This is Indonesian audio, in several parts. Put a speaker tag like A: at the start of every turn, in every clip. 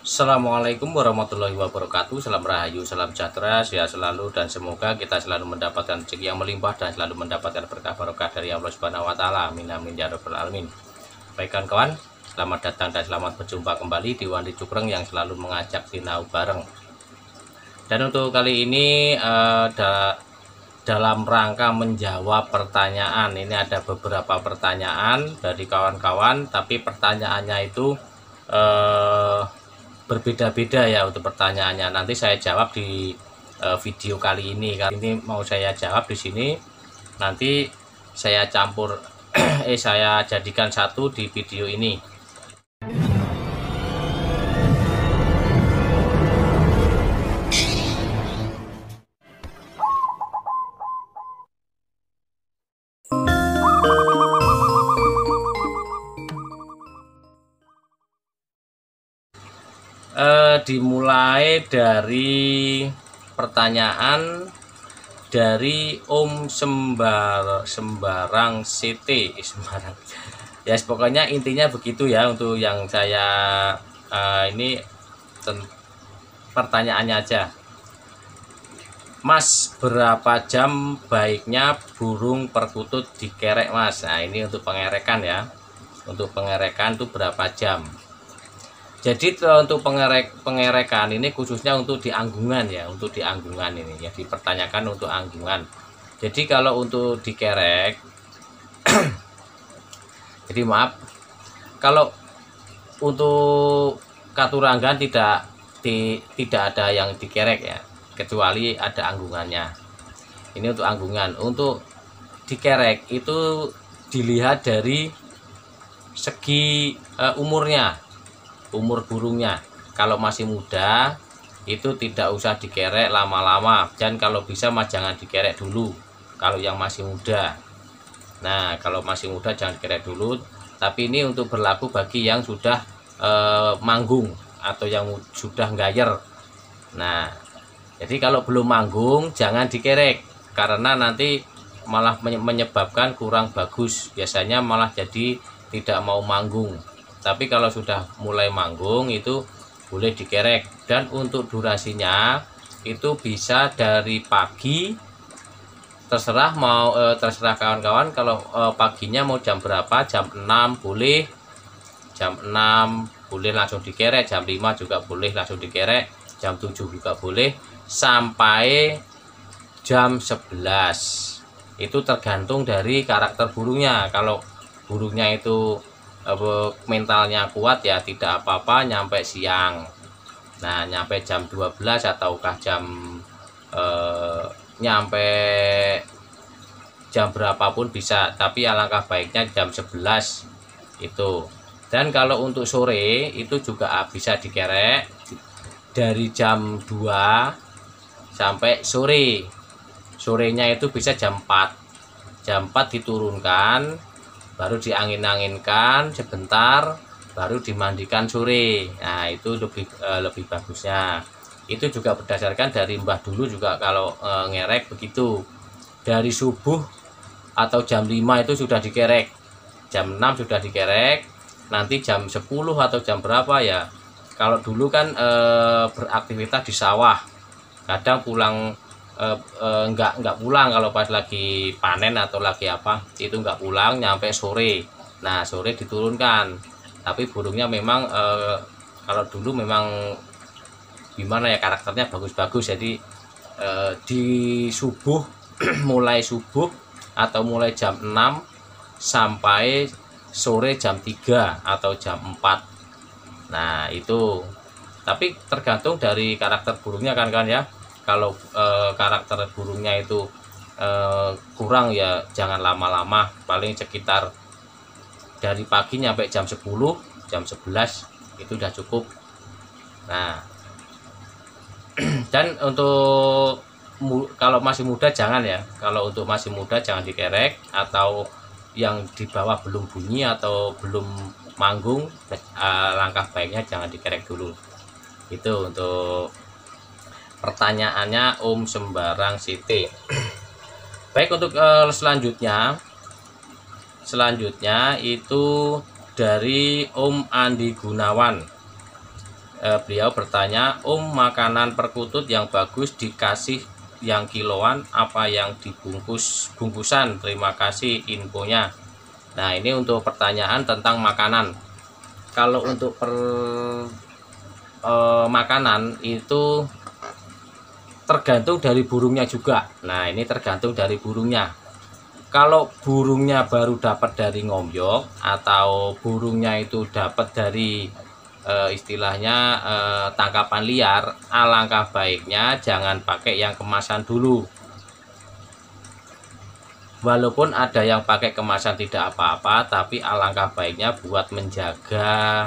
A: Assalamualaikum warahmatullahi wabarakatuh. Salam rahayu, salam sejahtera, sehat selalu, dan semoga kita selalu mendapatkan rezeki yang melimpah dan selalu mendapatkan berkah barokah dari Allah Subhanahu wa taala. Amin amin ya rabbal alamin. Baik kawan-kawan, selamat datang dan selamat berjumpa kembali di Wandi Cukreng yang selalu mengajak sinau bareng. Dan untuk kali ini dalam rangka menjawab pertanyaan, ini ada beberapa pertanyaan dari kawan-kawan, tapi pertanyaannya itu berbeda-beda ya untuk pertanyaannya. Nanti saya jawab di video kali ini. Kali ini mau saya jawab di sini. Nanti saya campur saya jadikan satu di video ini. Dimulai dari pertanyaan dari Om Sembarang CT Sembarang. Ya pokoknya intinya begitu ya untuk yang saya ini pertanyaannya aja. Mas, berapa jam baiknya burung perkutut dikerek Mas? Nah ini untuk pengerekan ya. Untuk pengerekan itu berapa jam? Jadi untuk pengerekan ini khususnya untuk di anggungan ya, untuk di anggungan ini ya, dipertanyakan untuk anggungan. Jadi kalau untuk dikerek jadi maaf, kalau untuk katuranggan tidak ada yang dikerek ya, kecuali ada anggungannya. Ini untuk anggungan. Untuk dikerek itu dilihat dari segi umurnya, umur burungnya. Kalau masih muda itu tidak usah dikerek lama-lama, dan kalau bisa mah jangan dikerek dulu kalau yang masih muda. Nah kalau masih muda jangan dikerek dulu, tapi ini untuk berlaku bagi yang sudah manggung atau yang sudah nggayer. Nah jadi kalau belum manggung jangan dikerek, karena nanti malah menyebabkan kurang bagus, biasanya malah jadi tidak mau manggung. Tapi kalau sudah mulai manggung itu boleh dikerek. Dan untuk durasinya itu bisa dari pagi, terserah mau terserah kawan-kawan. Kalau paginya mau jam berapa, jam 6 boleh, jam 6 boleh langsung dikerek, jam 5 juga boleh langsung dikerek, jam 7 juga boleh, sampai jam 11. Itu tergantung dari karakter burungnya. Kalau burungnya itu mentalnya kuat ya tidak apa-apa nyampe siang. Nah nyampe jam 12 ataukah jam nyampe jam berapapun bisa, tapi alangkah baiknya jam 11 itu. Dan kalau untuk sore itu juga bisa dikerek dari jam 2 sampai sore. Sorenya itu bisa jam 4. Jam 4 diturunkan, baru diangin-anginkan sebentar, baru dimandikan sore. Nah itu lebih bagusnya. Itu juga berdasarkan dari mbah dulu juga kalau ngerek begitu, dari subuh atau jam 5 itu sudah dikerek, jam 6 sudah dikerek, nanti jam 10 atau jam berapa ya. Kalau dulu kan beraktivitas di sawah, kadang pulang enggak pulang kalau pas lagi panen atau lagi apa, itu enggak pulang nyampe sore. Nah sore diturunkan, tapi burungnya memang kalau dulu memang gimana ya, karakternya bagus-bagus. Jadi di subuh mulai subuh atau mulai jam 6 sampai sore jam 3 atau jam 4. Nah itu tapi tergantung dari karakter burungnya kan ya. Kalau karakter burungnya itu kurang ya jangan lama-lama, paling sekitar dari pagi nyampe jam 10, jam 11 itu udah cukup. Nah dan untuk kalau masih muda jangan ya, kalau untuk masih muda jangan dikerek, atau yang di bawah belum bunyi atau belum manggung, langkah baiknya jangan dikerek dulu. Itu untuk pertanyaannya Om Sembarang Siti. Baik, untuk selanjutnya itu dari Om Andi Gunawan. beliau bertanya, makanan perkutut yang bagus dikasih yang kiloan apa yang dibungkus bungkusan? Terima kasih infonya. Nah, ini untuk pertanyaan tentang makanan. Kalau untuk makanan itu tergantung dari burungnya juga. Nah, ini tergantung dari burungnya. Kalau burungnya baru dapat dari ngombyok atau burungnya itu dapat dari istilahnya tangkapan liar, alangkah baiknya jangan pakai yang kemasan dulu. Walaupun ada yang pakai kemasan tidak apa-apa, tapi alangkah baiknya buat menjaga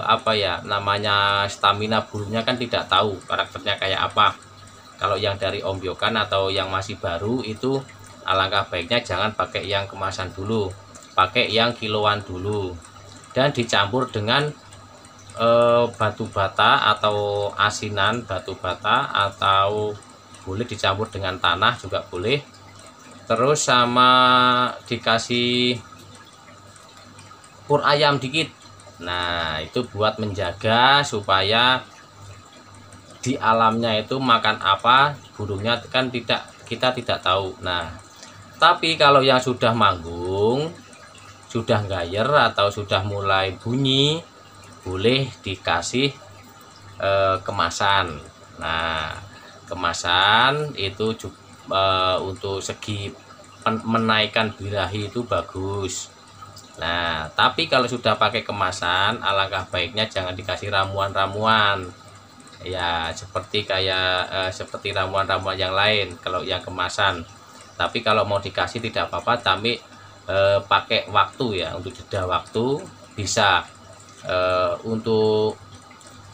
A: apa ya namanya, stamina burungnya kan tidak tahu karakternya kayak apa. Kalau yang dari ombyokan atau yang masih baru itu alangkah baiknya jangan pakai yang kemasan dulu, pakai yang kiloan dulu, dan dicampur dengan batu bata atau asinan batu bata, atau boleh dicampur dengan tanah juga boleh. Terus sama dikasih pur ayam dikit. Nah, itu buat menjaga supaya di alamnya itu makan apa burungnya kan kita tidak tahu. Nah, tapi kalau yang sudah manggung, sudah gayer atau sudah mulai bunyi, boleh dikasih kemasan. Nah, kemasan itu untuk segi menaikkan birahi itu bagus. Nah, tapi kalau sudah pakai kemasan, alangkah baiknya jangan dikasih ramuan-ramuan. Ya, seperti kayak seperti ramuan-ramuan yang lain kalau yang kemasan. Tapi kalau mau dikasih tidak apa-apa, tapi pakai waktu ya, untuk jeda waktu bisa. Untuk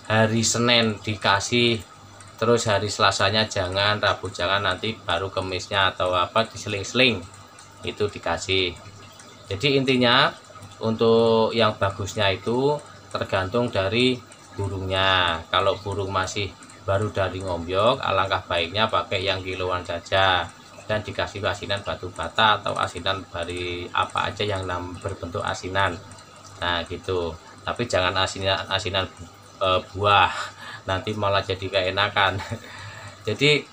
A: hari Senin dikasih, terus hari Selasanya jangan, Rabu jangan, nanti baru Kemisnya atau apa diseling-seling itu dikasih. Jadi intinya untuk yang bagusnya itu tergantung dari burungnya. Kalau burung masih baru dari ngombyok, alangkah baiknya pakai yang kiloan saja dan dikasih asinan batu bata atau asinan dari apa aja yang berbentuk asinan. Nah, gitu. Tapi jangan asinan buah, nanti malah jadi keenakan. Jadi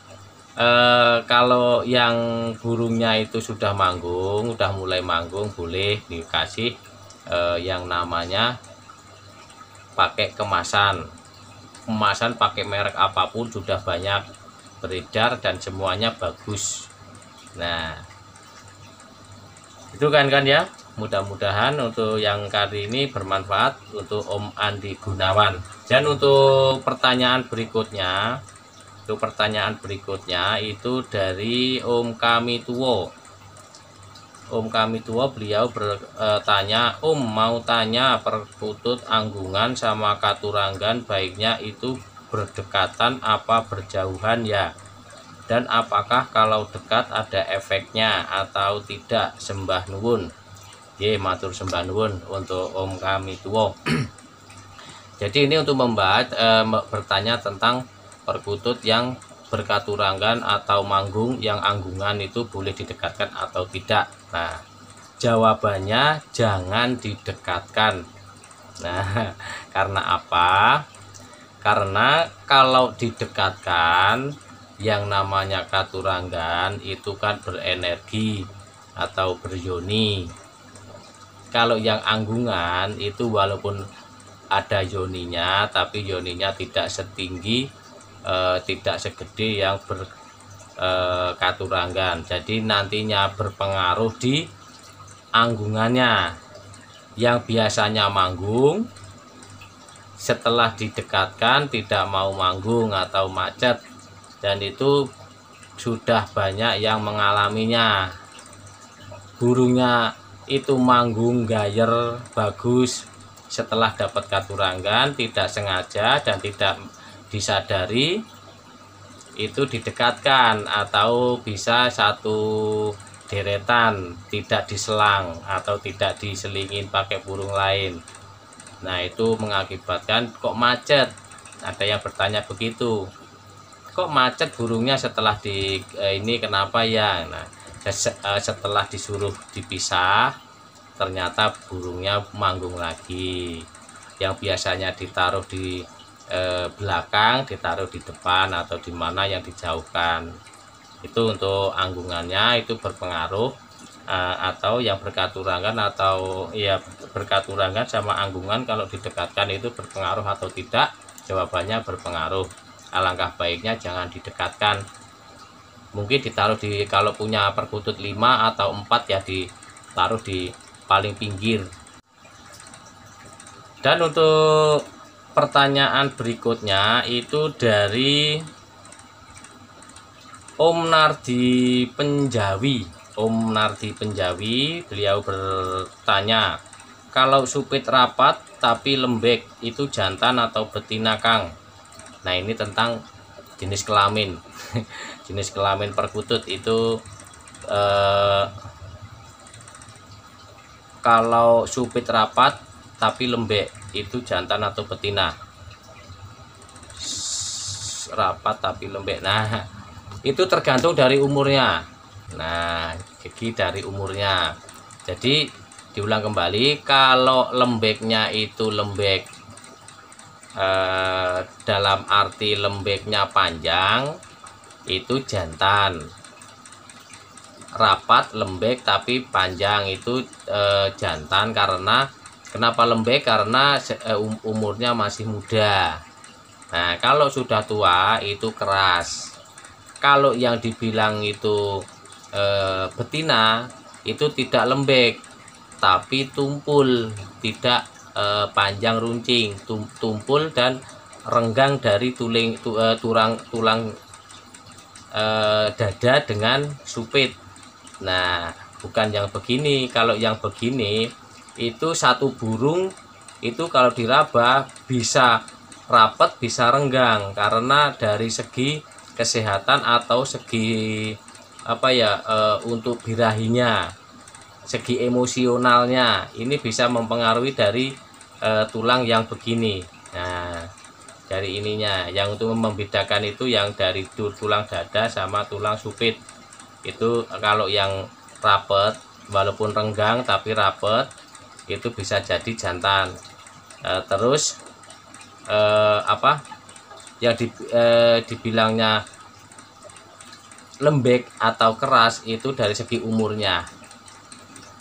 A: kalau yang burungnya itu sudah manggung, udah mulai manggung, boleh dikasih yang namanya pakai kemasan. Kemasan pakai merek apapun sudah banyak beredar dan semuanya bagus. Nah, itu kan ya. Mudah-mudahan untuk yang kali ini bermanfaat untuk Om Andi Gunawan. Dan untuk pertanyaan berikutnya, itu dari Om Kami Tuwo. Om Kami Tuwo, beliau bertanya, Om mau tanya perkutut anggungan sama katuranggan baiknya itu berdekatan apa berjauhan ya? Dan apakah kalau dekat ada efeknya atau tidak? Sembah nuwun. Ye, matur sembah nuwun untuk Om Kami Tuwo. Jadi ini untuk membahas bertanya tentang perkutut yang berkaturanggan atau manggung yang anggungan itu boleh didekatkan atau tidak. Nah, jawabannya jangan didekatkan. Nah, karena apa? Karena kalau didekatkan, yang namanya katuranggan itu kan berenergi atau beryoni. Kalau yang anggungan itu walaupun ada yoninya, tapi yoninya tidak setinggi, tidak segede yang berkaturanggan. Jadi nantinya berpengaruh di anggungannya. Yang biasanya manggung, setelah didekatkan tidak mau manggung atau macet, dan itu sudah banyak yang mengalaminya. Burungnya itu manggung gayer bagus, setelah dapat katuranggan tidak sengaja dan tidak disadari itu didekatkan, atau bisa satu deretan tidak diselang atau tidak diselingin pakai burung lain. Nah, itu mengakibatkan kok macet. Ada yang bertanya begitu, kok macet burungnya setelah ini kenapa ya? Nah, setelah disuruh dipisah ternyata burungnya manggung lagi. yang biasanya ditaruh di belakang, ditaruh di depan, atau di mana yang dijauhkan. Itu untuk anggungannya itu berpengaruh, atau yang berkaturangan, atau ya berkaturangan sama anggungan kalau didekatkan itu berpengaruh atau tidak. Jawabannya berpengaruh. Alangkah baiknya jangan didekatkan, mungkin ditaruh di, kalau punya perkutut 5 atau 4 ya ditaruh di paling pinggir. Dan untuk pertanyaan berikutnya itu dari Om Nardi Penjawi. Om Nardi Penjawi, beliau bertanya, kalau supit rapat tapi lembek itu jantan atau betina, Kang? Nah, ini tentang jenis kelamin. Jenis kelamin perkutut itu kalau supit rapat tapi lembek itu jantan atau betina. Rapat tapi lembek, nah itu tergantung dari umurnya. Nah, jadi dari umurnya. Jadi diulang kembali, kalau lembeknya itu lembek dalam arti lembeknya panjang itu jantan. Rapat lembek tapi panjang itu jantan. Karena kenapa lembek? Karena umurnya masih muda. Nah, kalau sudah tua itu keras. Kalau yang dibilang itu betina itu tidak lembek tapi tumpul, tidak panjang runcing, tumpul dan renggang dari tulang dada dengan supit. Nah, bukan yang begini. Kalau yang begini itu satu burung itu kalau diraba bisa rapat bisa renggang, karena dari segi kesehatan atau segi untuk birahinya, segi emosionalnya ini bisa mempengaruhi dari tulang yang begini. Nah, dari ininya yang untuk membedakan itu yang dari tulang dada sama tulang supit. Itu kalau yang rapet walaupun renggang tapi rapet itu bisa jadi jantan. Terus yang dibilangnya lembek atau keras itu dari segi umurnya.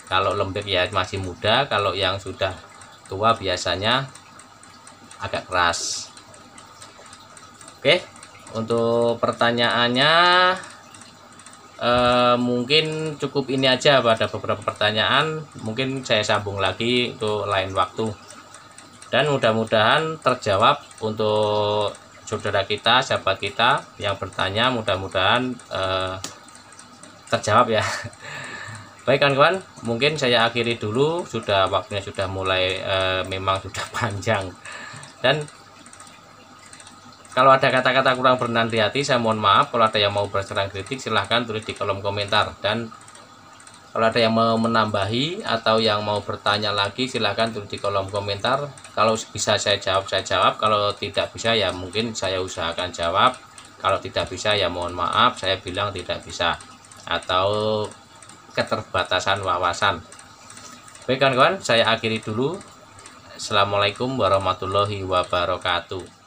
A: Kalau lembek ya masih muda, kalau yang sudah tua biasanya agak keras. Oke, untuk pertanyaannya mungkin cukup ini aja. Pada beberapa pertanyaan mungkin saya sambung lagi untuk lain waktu, dan mudah-mudahan terjawab untuk saudara kita, sahabat kita yang bertanya. Mudah-mudahan terjawab ya. Baik kawan-kawan, mungkin saya akhiri dulu, sudah waktunya sudah mulai memang sudah panjang. Dan kalau ada kata-kata kurang berkenan di hati, saya mohon maaf. Kalau ada yang mau berserang kritik, silahkan tulis di kolom komentar. Dan kalau ada yang mau menambahi atau yang mau bertanya lagi, silahkan tulis di kolom komentar. Kalau bisa saya jawab, saya jawab. Kalau tidak bisa ya mungkin saya usahakan jawab. Kalau tidak bisa ya mohon maaf, saya bilang tidak bisa, atau keterbatasan wawasan. Baik kawan-kawan, saya akhiri dulu. Assalamualaikum warahmatullahi wabarakatuh.